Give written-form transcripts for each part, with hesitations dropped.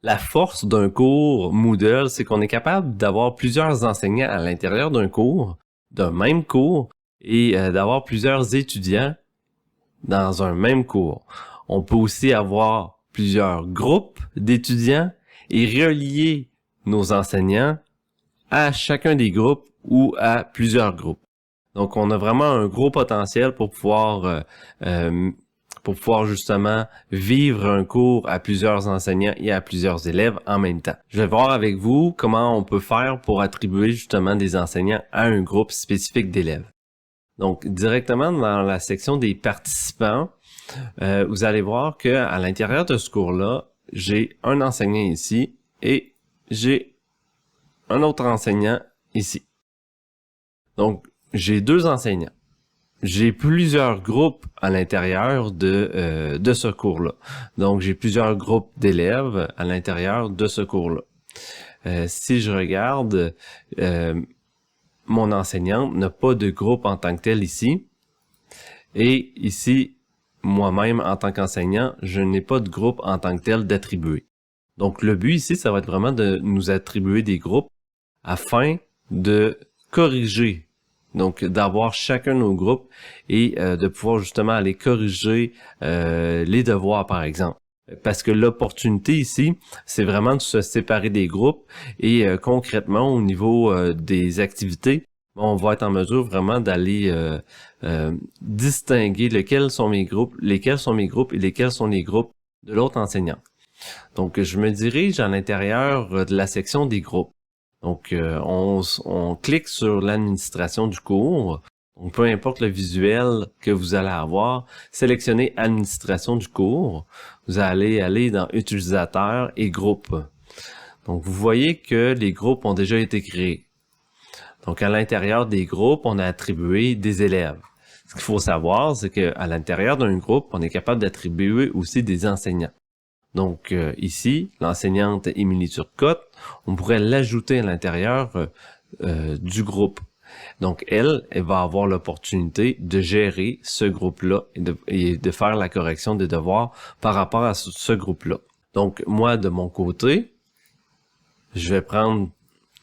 La force d'un cours Moodle, c'est qu'on est capable d'avoir plusieurs enseignants à l'intérieur d'un cours, d'un même cours, et d'avoir plusieurs étudiants dans un même cours. On peut aussi avoir plusieurs groupes d'étudiants et relier nos enseignants à chacun des groupes ou à plusieurs groupes. Donc, on a vraiment un gros potentiel pour pouvoir justement vivre un cours à plusieurs enseignants et à plusieurs élèves en même temps. Je vais voir avec vous comment on peut faire pour attribuer justement des enseignants à un groupe spécifique d'élèves. Donc, directement dans la section des participants, vous allez voir que à l'intérieur de ce cours-là, j'ai un enseignant ici et j'ai un autre enseignant ici. Donc, j'ai deux enseignants. J'ai plusieurs groupes à l'intérieur de ce cours-là. Donc, j'ai plusieurs groupes d'élèves à l'intérieur de ce cours-là. Si je regarde, mon enseignante n'a pas de groupe en tant que tel ici. Et ici, moi-même, en tant qu'enseignant, je n'ai pas de groupe en tant que tel d'attribuer. Donc, le but ici, ça va être vraiment de nous attribuer des groupes afin de corriger. Donc, d'avoir chacun de nos groupes et de pouvoir justement aller corriger les devoirs, par exemple. Parce que l'opportunité ici, c'est vraiment de se séparer des groupes et concrètement, au niveau des activités, on va être en mesure vraiment d'aller distinguer lesquels sont mes groupes et lesquels sont les groupes de l'autre enseignant. Donc, je me dirige à l'intérieur de la section des groupes. Donc, on clique sur l'administration du cours. Donc, peu importe le visuel que vous allez avoir, sélectionnez administration du cours. Vous allez aller dans utilisateur et groupe. Donc, vous voyez que les groupes ont déjà été créés. Donc, à l'intérieur des groupes, on a attribué des élèves. Ce qu'il faut savoir, c'est qu'à l'intérieur d'un groupe, on est capable d'attribuer aussi des enseignants. Donc, ici, l'enseignante Émilie Turcotte, on pourrait l'ajouter à l'intérieur du groupe. Donc, elle va avoir l'opportunité de gérer ce groupe-là et de faire la correction des devoirs par rapport à ce groupe-là. Donc, moi, de mon côté, je vais prendre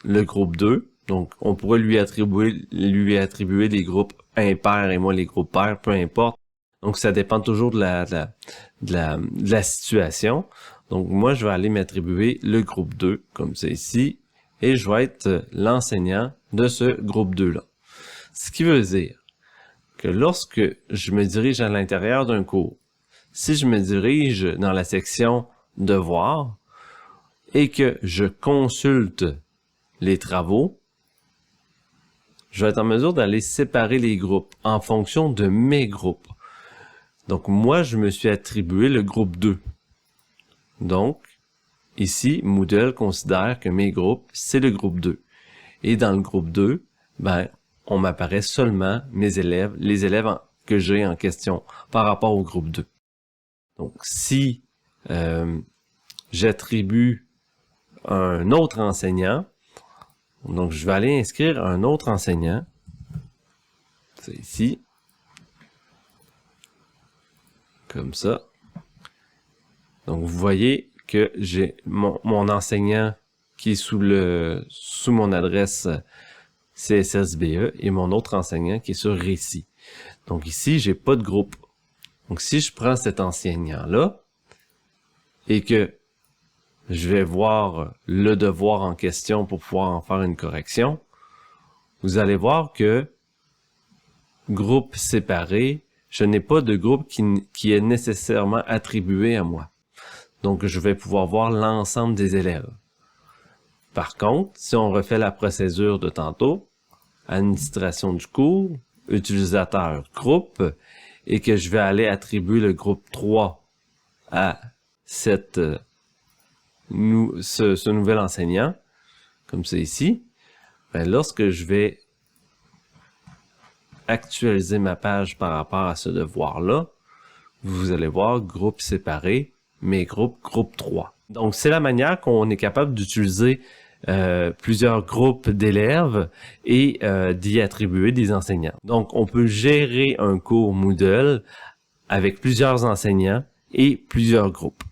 le groupe 2. Donc, on pourrait lui attribuer les groupes impairs et moi les groupes pairs, peu importe. Donc, ça dépend toujours de la situation. Donc, moi, je vais aller m'attribuer le groupe 2, comme c'est ici, et je vais être l'enseignant de ce groupe 2-là. Ce qui veut dire que lorsque je me dirige à l'intérieur d'un cours, si je me dirige dans la section devoirs et que je consulte les travaux, je vais être en mesure d'aller séparer les groupes en fonction de mes groupes. Donc, moi, je me suis attribué le groupe 2. Donc, ici, Moodle considère que mes groupes, c'est le groupe 2. Et dans le groupe 2, on m'apparaît seulement mes élèves, les élèves que j'ai en question par rapport au groupe 2. Donc, si j'attribue un autre enseignant, donc je vais aller inscrire un autre enseignant, c'est ici, comme ça. Donc, vous voyez que j'ai mon enseignant qui est sous mon adresse CSSBE et mon autre enseignant qui est sur Récit. Donc, ici, j'ai pas de groupe. Donc, si je prends cet enseignant-là et que je vais voir le devoir en question pour pouvoir en faire une correction, vous allez voir que groupe séparé, je n'ai pas de groupe qui est nécessairement attribué à moi. Donc, je vais pouvoir voir l'ensemble des élèves. Par contre, si on refait la procédure de tantôt, administration du cours, utilisateur groupe, et que je vais aller attribuer le groupe 3 à ce nouvel enseignant, comme c'est ici, lorsque je vais actualiser ma page par rapport à ce devoir-là, vous allez voir groupe séparé, mes groupes, groupe 3. Donc, c'est la manière qu'on est capable d'utiliser plusieurs groupes d'élèves et d'y attribuer des enseignants. Donc, on peut gérer un cours Moodle avec plusieurs enseignants et plusieurs groupes.